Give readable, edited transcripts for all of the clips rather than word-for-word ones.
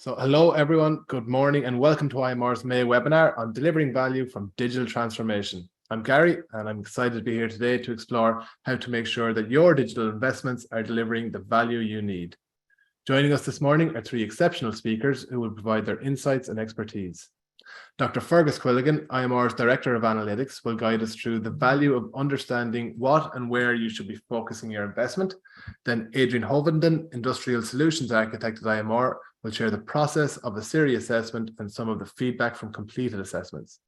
So hello everyone, good morning and welcome to IMR's May webinar on delivering value from digital transformation. I'm Gary and I'm excited to be here today to explore how to make sure that your digital investments are delivering the value you need. Joining us this morning are three exceptional speakers who will provide their insights and expertise. Dr. Fergus Quilligan, IMR's Director of Analytics, will guide us through the value of understanding what and where you should be focusing your investment. Then Adrian Hovenden, Industrial Solutions Architect at IMR, will share the process of a SIRI assessment and some of the feedback from completed assessments.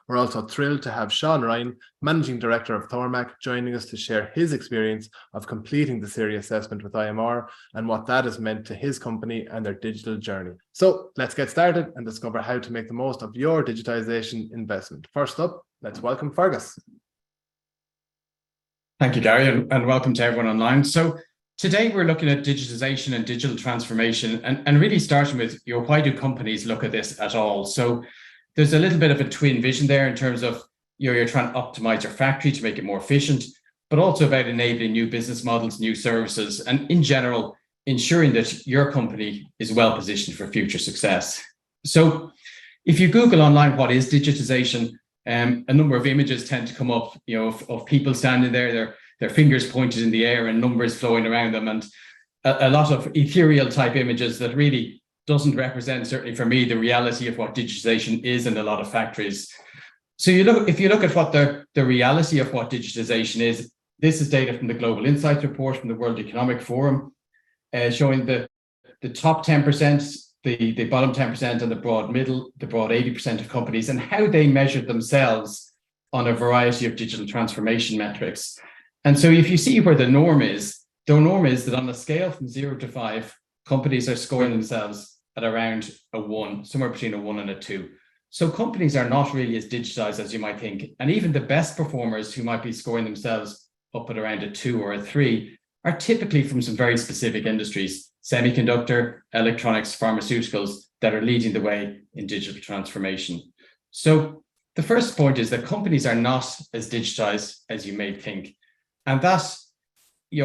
We're also thrilled to have Sean Ryan, Managing Director of Thormac, joining us to share his experience of completing the SIRI assessment with IMR and what that has meant to his company and their digital journey. So let's get started and discover how to make the most of your digitisation investment. First up, let's welcome Fergus. Thank you, Gary, and welcome to everyone online. So today we're looking at digitisation and digital transformation and really starting with why do companies look at this at all? So there's a little bit of a twin vision there in terms of you're trying to optimize your factory to make it more efficient, but also about enabling new business models, new services, and in general, ensuring that your company is well positioned for future success. So if you Google online, what is digitisation? A number of images tend to come up, of people standing there, their fingers pointed in the air and numbers flowing around them, and a lot of ethereal type images that really doesn't represent, certainly for me, the reality of what digitisation is in a lot of factories. So if you look at what the reality of what digitisation is, this is data from the Global Insights report from the World Economic Forum, showing the top 10%, the bottom 10% and the broad middle, the broad 80% of companies, and how they measured themselves on a variety of digital transformation metrics. And so if you see where the norm is that on a scale from 0 to 5, companies are scoring themselves at around a 1, somewhere between a 1 and a 2. So companies are not really as digitized as you might think. And even the best performers who might be scoring themselves up at around a 2 or a 3 are typically from some very specific industries, semiconductor, electronics, pharmaceuticals, that are leading the way in digital transformation. So the first point is that companies are not as digitized as you may think. And that,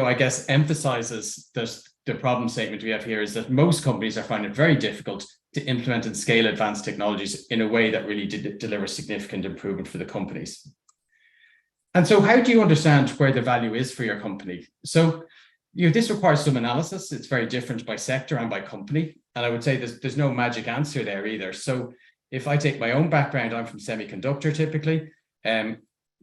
I guess, emphasizes that the problem statement we have here is that most companies are finding it very difficult to implement and scale advanced technologies in a way that really deliver significant improvement for the companies. And so how do you understand where the value is for your company? So this requires some analysis. It's very different by sector and by company. And I would say there's no magic answer there either. So if I take my own background, I'm from semiconductor typically.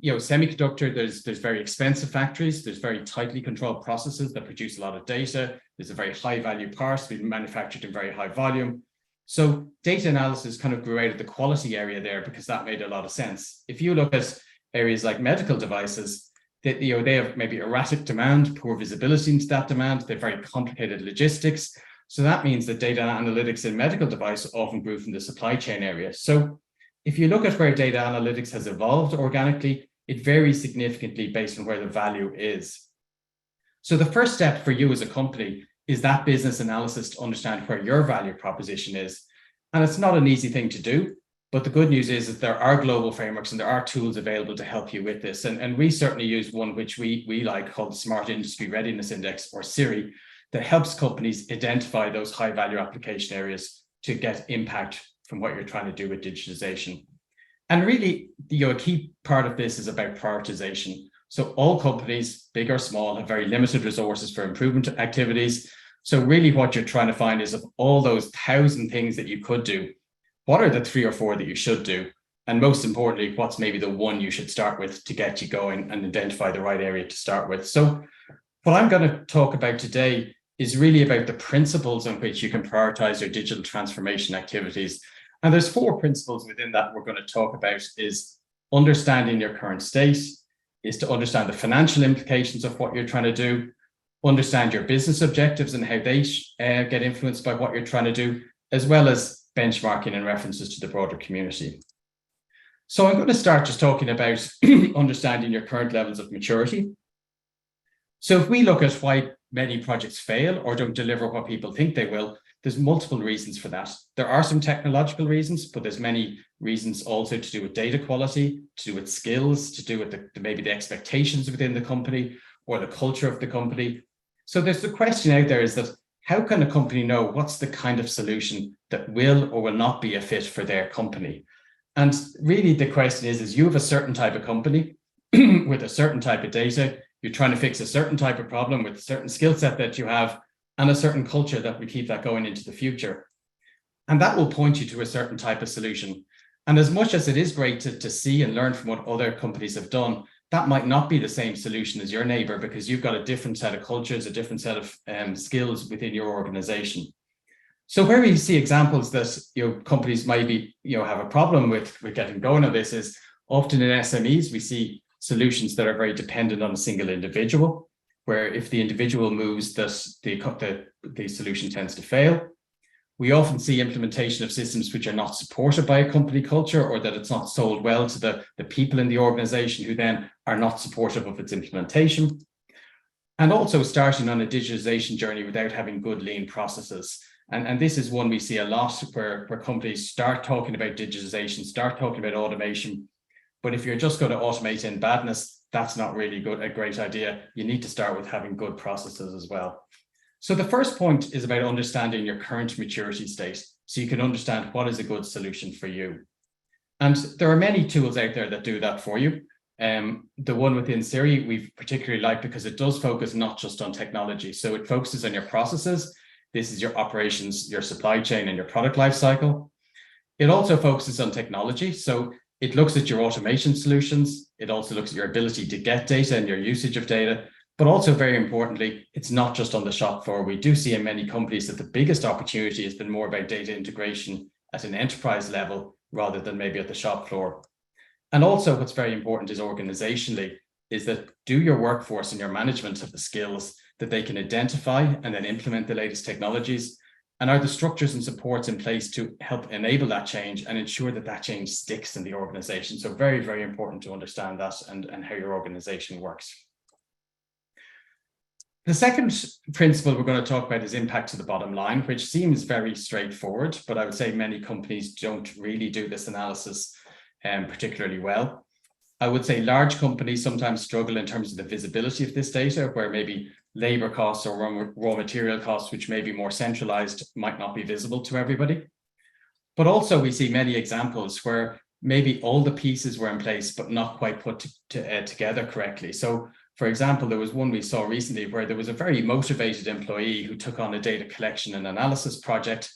Semiconductor, there's very expensive factories, there's very tightly controlled processes that produce a lot of data, there's a very high value parts being manufactured in very high volume. So data analysis kind of grew out of the quality area there because that made a lot of sense. If you look at areas like medical devices, they have maybe erratic demand, poor visibility into that demand, they're very complicated logistics. So that means that data analytics in medical device often grew from the supply chain area. So if you look at where data analytics has evolved organically, it varies significantly based on where the value is. So the first step for you as a company is that business analysis to understand where your value proposition is. And it's not an easy thing to do, but the good news is that there are global frameworks and there are tools available to help you with this. And we certainly use one which we like called the Smart Industry Readiness Index, or SIRI, that helps companies identify those high value application areas to get impact from what you're trying to do with digitization. And really, a key part of this is about prioritization. So all companies, big or small, have very limited resources for improvement activities. So really what you're trying to find is, of all those 1,000 things that you could do, what are the 3 or 4 that you should do? And most importantly, what's maybe the one you should start with to get you going and identify the right area to start with? So what I'm going to talk about today is really about the principles on which you can prioritize your digital transformation activities. And there's 4 principles within that we're going to talk about: is understanding your current state, is to understand the financial implications of what you're trying to do, understand your business objectives and how they get influenced by what you're trying to do, as well as benchmarking and references to the broader community. So I'm going to start just talking about understanding your current levels of maturity. So if we look at why many projects fail or don't deliver what people think they will, there's multiple reasons for that. There are some technological reasons, but there's many reasons also to do with data quality, to do with skills, to do with maybe the expectations within the company or the culture of the company. So there's the question out there is that how can a company know what's the kind of solution that will or will not be a fit for their company? And really the question is you have a certain type of company with a certain type of data, you're trying to fix a certain type of problem with a certain skill set that you have and a certain culture that will keep that going into the future. And that will point you to a certain type of solution. And as much as it is great to see and learn from what other companies have done, that might not be the same solution as your neighbor because you've got a different set of cultures, a different set of skills within your organization. So where we see examples that companies might be have a problem with getting going on this is often in SMEs we see solutions that are very dependent on a single individual, where if the individual moves, the solution tends to fail. We often see implementation of systems which are not supported by a company culture, or that it's not sold well to the people in the organization who then are not supportive of its implementation. And also starting on a digitization journey without having good lean processes. And this is one we see a lot where companies start talking about digitization, start talking about automation. But if you're just going to automate in badness, that's not really a great idea. You need to start with having good processes as well. So the first point is about understanding your current maturity state, so you can understand what is a good solution for you. And there are many tools out there that do that for you. The one within SIRI we particularly like because it does focus not just on technology. So it focuses on your processes. This is your operations, your supply chain, and your product life cycle. It also focuses on technology. So it looks at your automation solutions. It also looks at your ability to get data and your usage of data. But also, very importantly, it's not just on the shop floor. We do see in many companies that the biggest opportunity has been more about data integration at an enterprise level rather than maybe at the shop floor. And also what's very important is organizationally, is that do your workforce and your management have the skills that they can identify and then implement the latest technologies? And are the structures and supports in place to help enable that change and ensure that that change sticks in the organization? So very, very important to understand that and how your organization works. The second principle we're going to talk about is impact to the bottom line, which seems very straightforward, but I would say many companies don't really do this analysis particularly well. I would say large companies sometimes struggle in terms of the visibility of this data, where maybe labor costs or raw material costs, which may be more centralized, might not be visible to everybody. But also we see many examples where maybe all the pieces were in place, but not quite put together correctly. So for example, there was one we saw recently where there was a very motivated employee who took on a data collection and analysis project.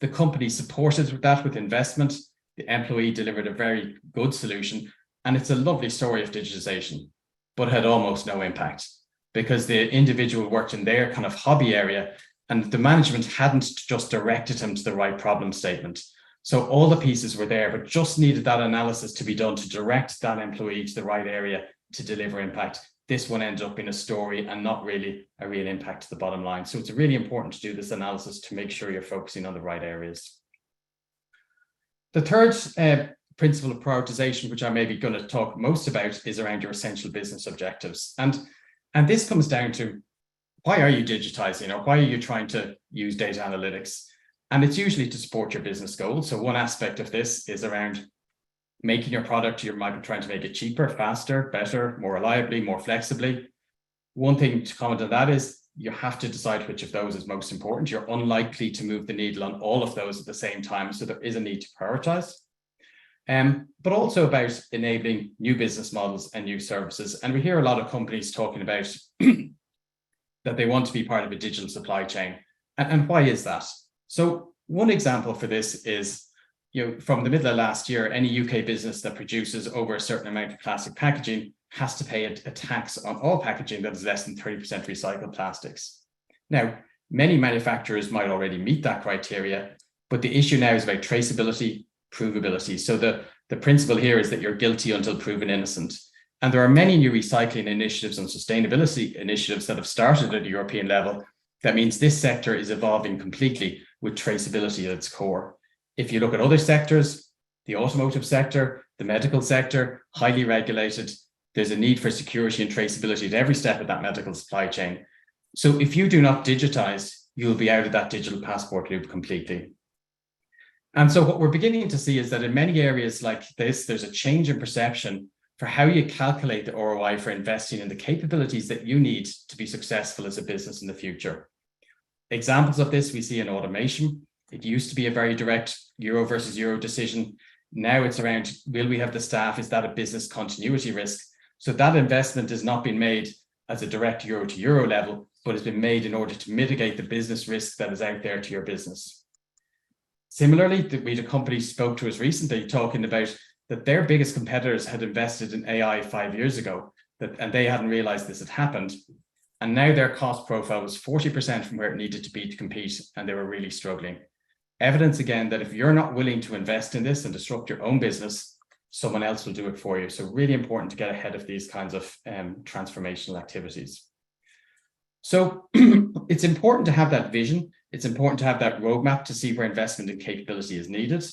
The company supported that with investment. The employee delivered a very good solution. And it's a lovely story of digitization, but had almost no impact because the individual worked in their kind of hobby area and the management hadn't just directed him to the right problem statement. So all the pieces were there, but just needed that analysis to be done to direct that employee to the right area to deliver impact. This one ended up being a story and not really a real impact to the bottom line. So it's really important to do this analysis to make sure you're focusing on the right areas. The third principle of prioritization, which I'm maybe going to talk most about, is around your essential business objectives. And this comes down to, why are you digitizing, or why are you trying to use data analytics? And it's usually to support your business goals. So one aspect of this is around making your product, you might be trying to make it cheaper, faster, better, more reliably, more flexibly. One thing to comment on that is you have to decide which of those is most important. You're unlikely to move the needle on all of those at the same time. So there is a need to prioritize. But also about enabling new business models and new services. And we hear a lot of companies talking about that they want to be part of a digital supply chain. And why is that? So one example for this is, from the middle of last year, any UK business that produces over a certain amount of plastic packaging has to pay a tax on all packaging that is less than 30% recycled plastics. Now, many manufacturers might already meet that criteria, but the issue now is about traceability, provability. So the principle here is that you're guilty until proven innocent. And there are many new recycling initiatives and sustainability initiatives that have started at a European level. That means this sector is evolving completely with traceability at its core. If you look at other sectors, the automotive sector, the medical sector, highly regulated, there's a need for security and traceability at every step of that medical supply chain. So if you do not digitize, you'll be out of that digital passport loop completely. And so what we're beginning to see is that in many areas like this, there's a change in perception for how you calculate the ROI for investing in the capabilities that you need to be successful as a business in the future. Examples of this we see in automation. It used to be a very direct euro versus euro decision. Now it's around, will we have the staff? Is that a business continuity risk? So that investment is not being made as a direct euro to euro level, but has been made in order to mitigate the business risk that is out there to your business. Similarly, the company spoke to us recently talking about that their biggest competitors had invested in AI 5 years ago, and they hadn't realized this had happened. And now their cost profile was 40% from where it needed to be to compete, and they were really struggling. Evidence again that if you're not willing to invest in this and disrupt your own business, someone else will do it for you. So really important to get ahead of these kinds of transformational activities. So it's important to have that vision. It's important to have that roadmap to see where investment and capability is needed.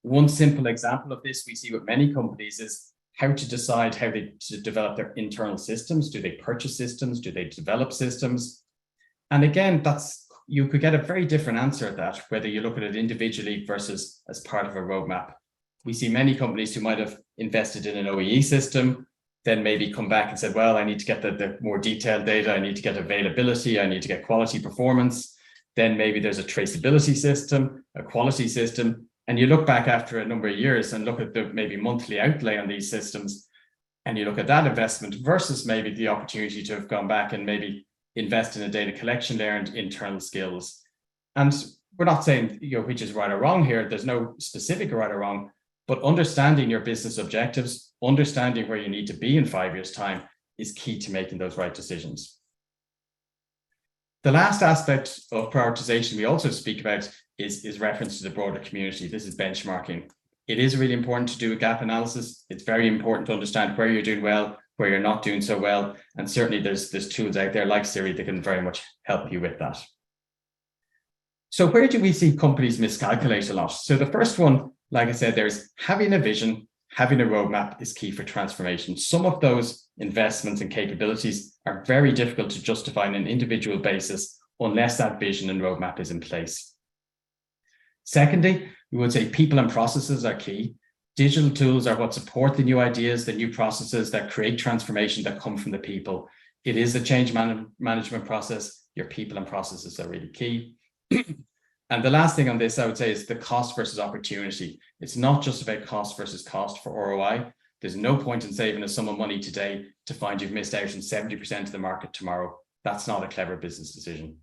One simple example of this we see with many companies is how to decide how to develop their internal systems. Do they purchase systems? Do they develop systems? And again, you could get a very different answer at that, whether you look at it individually versus as part of a roadmap. We see many companies who might have invested in an OEE system, then maybe come back and said, well, I need to get the more detailed data. I need to get availability. I need to get quality performance. Then maybe there's a traceability system, a quality system. And you look back after a number of years and look at the maybe monthly outlay on these systems, and you look at that investment versus maybe the opportunity to have gone back and maybe invest in a data collection layer and internal skills. And we're not saying which is right or wrong here. There's no specific right or wrong, but understanding your business objectives, understanding where you need to be in 5 years' time is key to making those right decisions. The last aspect of prioritization we also speak about is reference to the broader community. This is benchmarking. It is really important to do a gap analysis. It's very important to understand where you're doing well, where you're not doing so well. And certainly there's tools out there like SIRI that can very much help you with that. So where do we see companies miscalculate a lot? So the first one, like I said, there's having a vision, having a roadmap is key for transformation. Some of those investments and capabilities are very difficult to justify on an individual basis unless that vision and roadmap is in place. Secondly, we would say people and processes are key. Digital tools are what support the new ideas, the new processes that create transformation that come from the people. It is a change management process. Your people and processes are really key. And the last thing on this, I would say, is the cost versus opportunity. It's not just about cost versus cost for ROI. There's no point in saving a sum of money today to find you've missed out on 70% of the market tomorrow. That's not a clever business decision.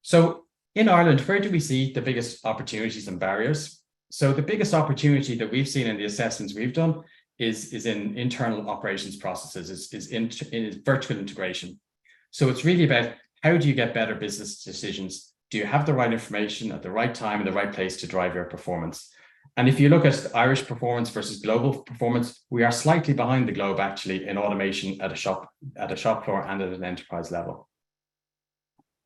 So in Ireland, where do we see the biggest opportunities and barriers? So the biggest opportunity that we've seen in the assessments we've done is in internal operations processes, is in vertical integration. So it's really about how do you get better business decisions? Do you have the right information at the right time in the right place to drive your performance? And if you look at Irish performance versus global performance, we are slightly behind the globe actually in automation at a shop floor and at an enterprise level.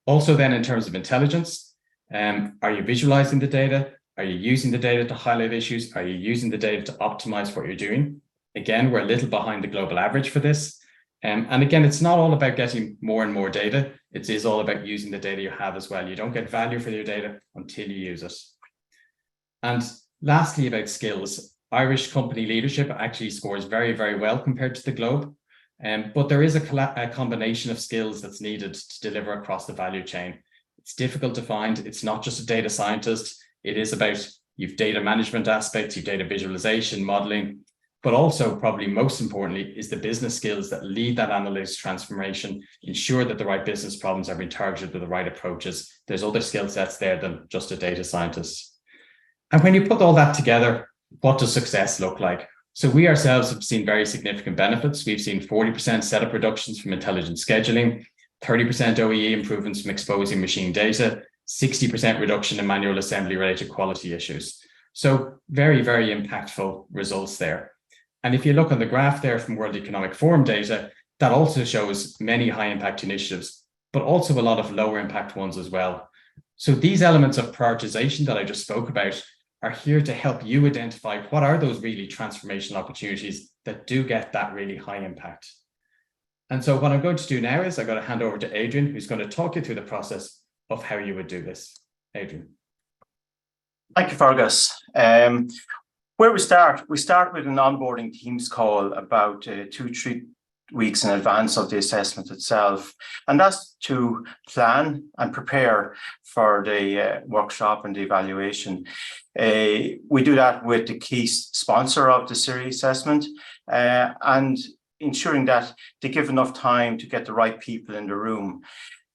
Also then in terms of intelligence, are you visualizing the data? Are you using the data to highlight issues? Are you using the data to optimize what you're doing? Again, we're a little behind the global average for this. And again, it's not all about getting more and more data. It is all about using the data you have as well. You don't get value for your data until you use it. And lastly, about skills. Irish company leadership actually scores very, very well compared to the globe. But there is a combination of skills that's needed to deliver across the value chain. It's difficult to find. It's not just a data scientist. It is about you've data management aspects, you've data visualization, modeling, but also probably most importantly is the business skills that lead that analytics transformation, ensure that the right business problems are being targeted with the right approaches. There's other skill sets there than just a data scientist. And when you put all that together, what does success look like? So we ourselves have seen very significant benefits. We've seen 40% setup reductions from intelligent scheduling, 30% OEE improvements from exposing machine data, 60% reduction in manual assembly related quality issues. So very, very impactful results there. And if you look on the graph there from World Economic Forum data, that also shows many high impact initiatives, but also a lot of lower impact ones as well. So these elements of prioritization that I just spoke about are here to help you identify what are those really transformational opportunities that do get that really high impact. And so what I'm going to do now is I'm going to hand over to Adrian, who's going to talk you through the process of how you would do this. Adrian. Thank you, Fergus. Where we start with an onboarding Teams call about 2-3 weeks in advance of the assessment itself. And that's to plan and prepare for the workshop and the evaluation. We do that with the key sponsor of the SIRI assessment and ensuring that they give enough time to get the right people in the room.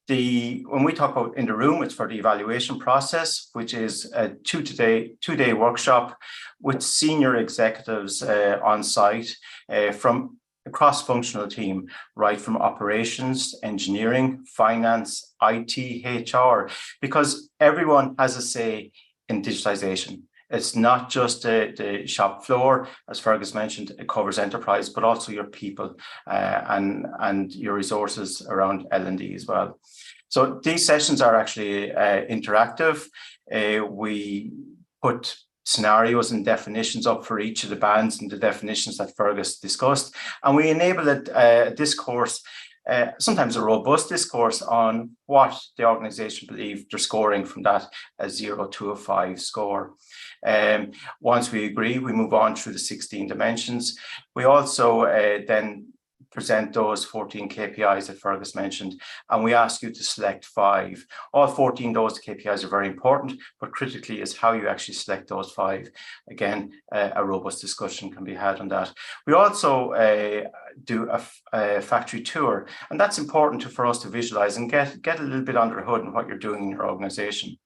When we talk about in the room, it's for the evaluation process, which is a two-day workshop with senior executives on site from a cross-functional team, right from operations, engineering, finance, IT, HR, because everyone has a say in digitization. It's not just the shop floor, as Fergus mentioned, it covers enterprise, but also your people and your resources around L&D as well. So these sessions are actually interactive. We put scenarios and definitions up for each of the bands and the definitions that Fergus discussed, and we enable a discourse, sometimes a robust discourse on what the organisation believe they're scoring from that 0 to a 5 score. Once we agree, we move on through the 16 dimensions. We also then present those 14 KPIs that Fergus mentioned, and we ask you to select 5. All 14 of those KPIs are very important, but critically is how you actually select those 5. Again, a robust discussion can be had on that. We also do a factory tour, and that's important for us to visualize and get a little bit under the hood on what you're doing in your organization.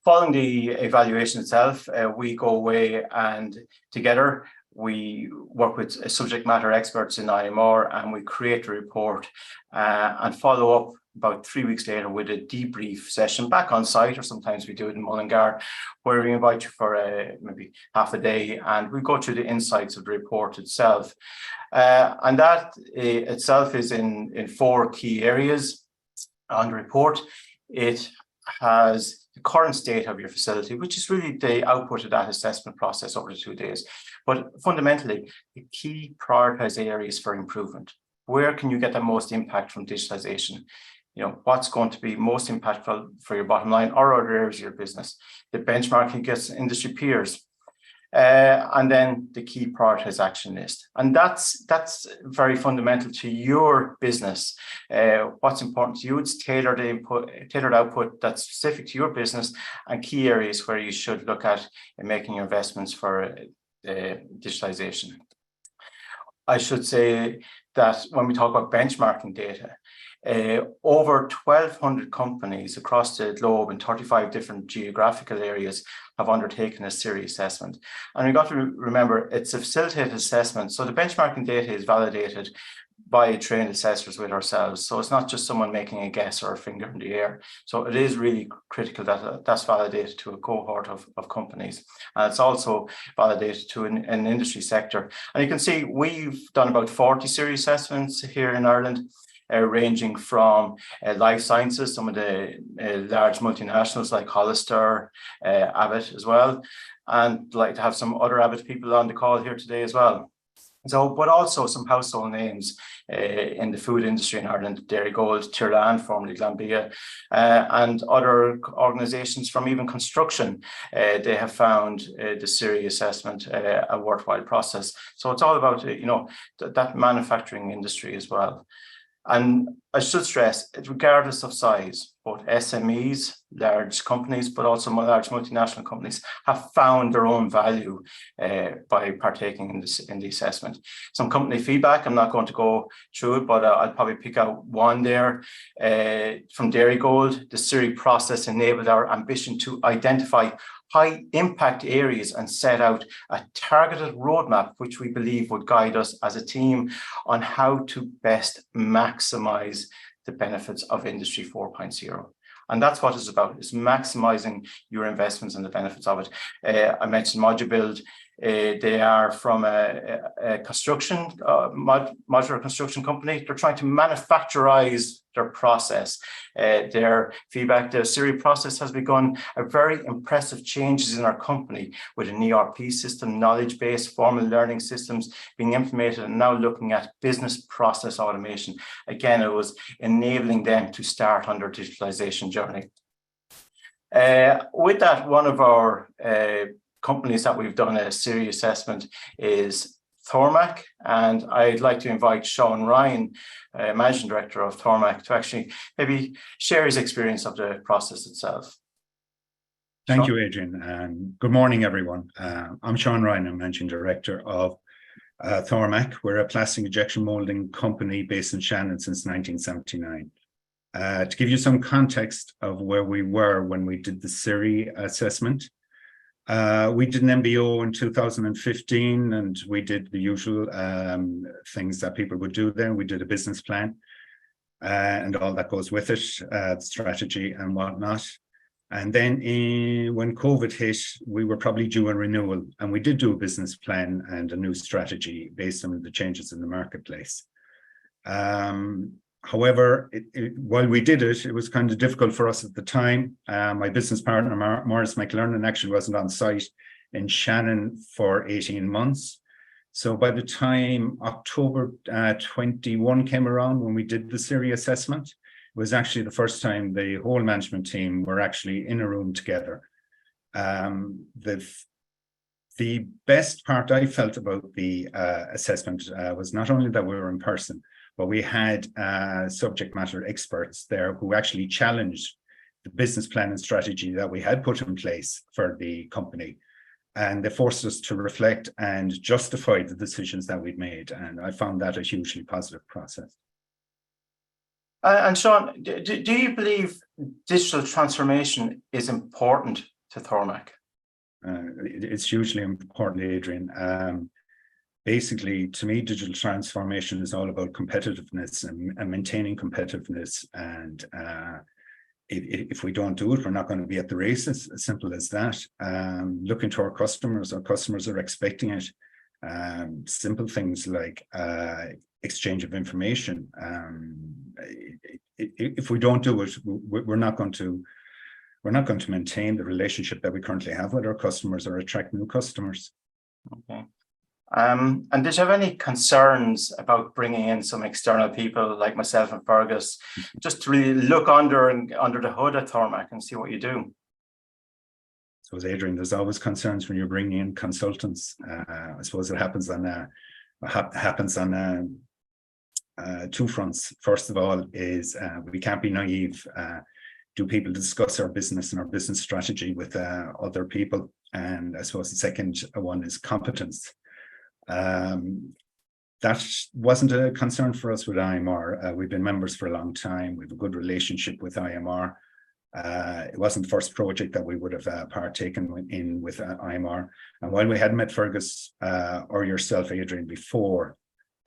Following the evaluation itself, we go away and together we work with subject matter experts in IMR and we create a report and follow up about 3 weeks later with a debrief session back on site, or sometimes we do it in Mullingar, where we invite you for maybe half a day and we go through the insights of the report itself. And that itself is in 4 key areas on the report. It has the current state of your facility, which is really the output of that assessment process over the 2 days. But fundamentally, the key prioritise areas for improvement. Where can you get the most impact from digitization? You know, what's going to be most impactful for your bottom line or other areas of your business? The benchmarking against industry peers. And then the key prioritise action list. And that's very fundamental to your business. What's important to you, it's tailored output that's specific to your business and key areas where you should look at in making your investments for digitization. I should say that when we talk about benchmarking data, over 1,200 companies across the globe in 35 different geographical areas have undertaken a SIRI assessment. And we've got to remember, it's a facilitated assessment. So the benchmarking data is validated by trained assessors with ourselves. So it's not just someone making a guess or a finger in the air. So it is really critical that that's validated to a cohort of companies. And it's also validated to an industry sector. And you can see we've done about 40 SIRI assessments here in Ireland. Ranging from life sciences, some of the large multinationals like Hollister, Abbott as well, and I'd like to have some other Abbott people on the call here today as well. So, but also some household names in the food industry in Ireland, Dairygold, Tirlan, formerly Glanbia, and other organisations from even construction. They have found the SIRI assessment a worthwhile process. So it's all about that manufacturing industry as well. And I should stress, regardless of size, both SMEs, large companies, but also large multinational companies have found their own value by partaking in the assessment. Some company feedback, I'm not going to go through it, but I'll probably pick out one there. From Dairygold, the SIRI process enabled our ambition to identify high impact areas and set out a targeted roadmap, which we believe would guide us as a team on how to best maximize the benefits of Industry 4.0. And that's what it's about, is maximizing your investments and the benefits of it. I mentioned ModuBuild. They are from a construction, modular construction company. They're trying to manufacturize their process. Their feedback, the SIRI process has begun a very impressive changes in our company with an ERP system, knowledge base, formal learning systems being implemented, and now looking at business process automation. Again, it was enabling them to start on their digitalization journey. With that, one of our companies that we've done a SIRI assessment is Thormac, and I'd like to invite Sean Ryan, Managing Director of Thormac, to actually maybe share his experience of the process itself. Thank you, Adrian, and good morning, everyone. I'm Sean Ryan, I'm Managing Director of Thormac. We're a plastic injection molding company based in Shannon since 1979. To give you some context of where we were when we did the SIRI assessment, we did an MBO in 2015, and we did the usual things that people would do then. We did a business plan and all that goes with it, strategy and whatnot. And then when COVID hit, we were probably due a renewal, and we did do a business plan and a new strategy based on the changes in the marketplace. However, while we did it, it was kind of difficult for us at the time. My business partner, Maurice McLernan, actually wasn't on site in Shannon for 18 months. So by the time October 21 came around, when we did the SIRI assessment, it was actually the first time the whole management team were actually in a room together. The best part I felt about the assessment was not only that we were in person, but we had subject matter experts there who actually challenged the business plan and strategy that we had put in place for the company. And they forced us to reflect and justify the decisions that we'd made. And I found that a hugely positive process. And Sean, do you believe digital transformation is important to Thormac? It's hugely important, Adrian. Basically, to me, digital transformation is all about competitiveness and maintaining competitiveness. And if we don't do it, we're not going to be at the races. As simple as that. Looking to our customers are expecting it. Simple things like exchange of information. If we don't do it, we're not going to maintain the relationship that we currently have with our customers or attract new customers. Okay. And did you have any concerns about bringing in some external people like myself and Fergus, just to really look under the hood at Thormac and see what you do? So, Adrian, there's always concerns when you're bringing in consultants. I suppose it happens on two fronts. First of all, is we can't be naive. Do people discuss our business and our business strategy with other people? And I suppose the second one is competence. That wasn't a concern for us with IMR. We've been members for a long time. We have a good relationship with IMR. It wasn't the first project that we would have partaken in with IMR. And while we had met Fergus or yourself, Adrian, before,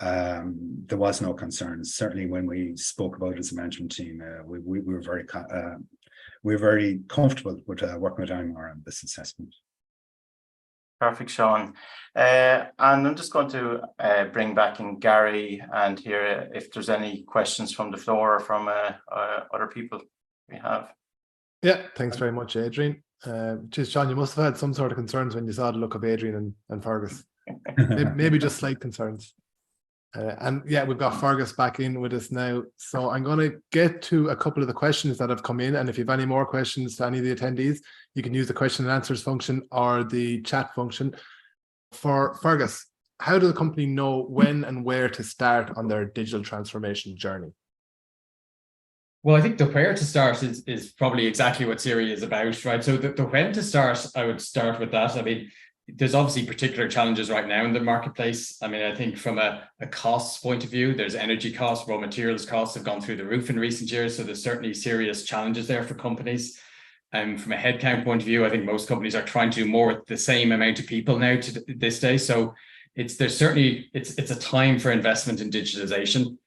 there was no concerns. Certainly when we spoke about it as a management team, we were very comfortable with working with IMR on this assessment. Perfect, Sean. And I'm just going to bring back in Gary and hear if there's any questions from the floor or from other people we have. Yeah, thanks very much, Adrian. Geez, Sean, you must have had some sort of concerns when you saw the look of Adrian and Fergus. Maybe just slight concerns. And yeah, we've got Fergus back in with us now. So I'm going to get to a couple of the questions that have come in. And if you have any more questions to any of the attendees, you can use the question and answers function or the chat function. For Fergus, how does the company know when and where to start on their digital transformation journey? Well, I think the where to start is probably exactly what SIRI is about, right? So the when to start, I would start with that. I mean, there's obviously particular challenges right now in the marketplace. I mean, I think from a costs point of view, there's energy costs, raw materials costs have gone through the roof in recent years. So there's certainly serious challenges there for companies. From a headcount point of view, I think most companies are trying to do more with the same amount of people now to this day. So it's a time for investment in digitization.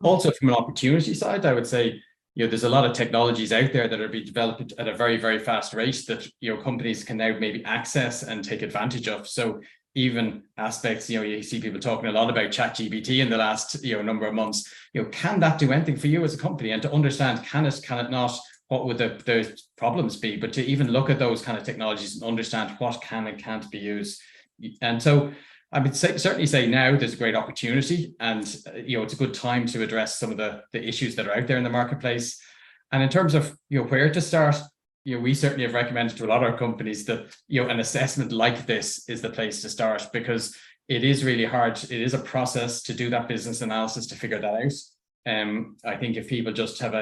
Also from an opportunity side, I would say, there's a lot of technologies out there that are being developed at a very, very fast rate that, companies can now maybe access and take advantage of. So even aspects, you see people talking a lot about ChatGPT in the last, number of months, can that do anything for you as a company? And to understand, can it not? What would the problems be? But to even look at those kind of technologies and understand what can and can't be used. And so I would certainly say now there's a great opportunity, and it's a good time to address some of the issues that are out there in the marketplace. And in terms of where to start, we certainly have recommended to a lot of our companies that an assessment like this is the place to start, because it is really hard. It is a process to do that business analysis to figure that out. I think if people just have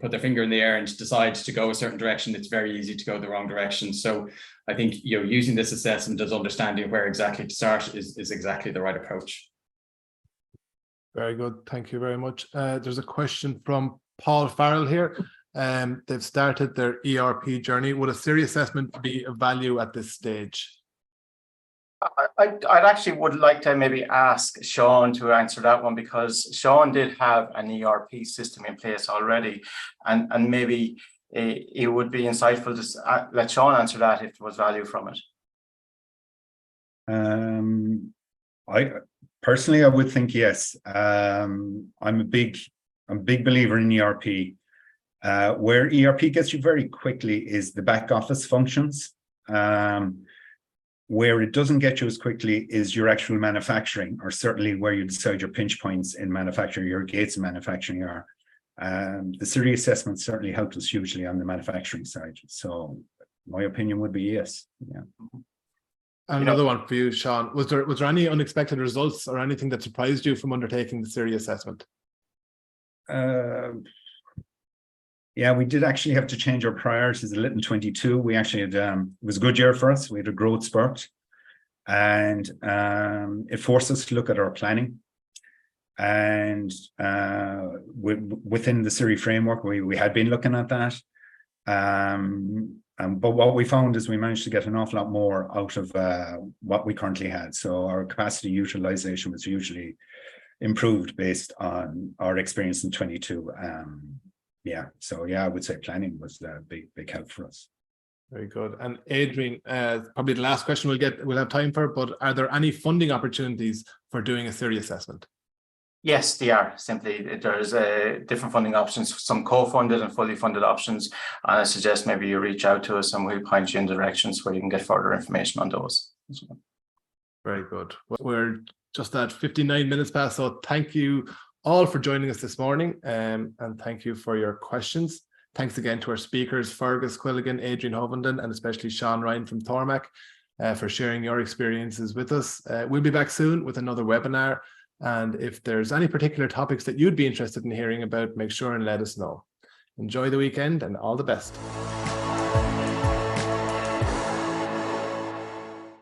put their finger in the air and decide to go a certain direction, it's very easy to go the wrong direction. So I think using this assessment as understanding where exactly to start is exactly the right approach. Very good. Thank you very much. There's a question from Paul Farrell here. They've started their ERP journey. Would a SIRI assessment be of value at this stage? I'd actually would like to maybe ask Sean to answer that one, because Sean did have an ERP system in place already, and maybe it would be insightful to let Sean answer that if there was value from it. I personally would think yes. I'm a big believer in ERP. Where ERP gets you very quickly is the back office functions. Where it doesn't get you as quickly is your actual manufacturing, or certainly where you decide your pinch points in manufacturing, your gates in manufacturing are. The SIRI assessment certainly helped us hugely on the manufacturing side. So my opinion would be yes. Yeah. Another one for you, Sean. Was there any unexpected results or anything that surprised you from undertaking the SIRI assessment? Yeah, we did actually have to change our priorities a little in 22. We actually had, it was a good year for us. We had a growth spurt, and it forced us to look at our planning. And within the SIRI framework, we had been looking at that. But what we found is we managed to get an awful lot more out of what we currently had. So our capacity utilization was hugely improved based on our experience in 22. Yeah, so yeah, I would say planning was a big help for us. Very good. And Adrian, probably the last question we'll have time for, but are there any funding opportunities for doing a SIRI assessment? Yes, they are. Simply, there's different funding options, some co-funded and fully funded options. And I suggest maybe you reach out to us and we'll point you in directions where you can get further information on those. Very good. We're just at 59 minutes past, so thank you all for joining us this morning, and thank you for your questions. Thanks again to our speakers, Fergus, Quilligan, Adrian Hovenden, and especially Sean Ryan from Thormac for sharing your experiences with us. We'll be back soon with another webinar. And if there's any particular topics that you'd be interested in hearing about, make sure and let us know. Enjoy the weekend and all the best.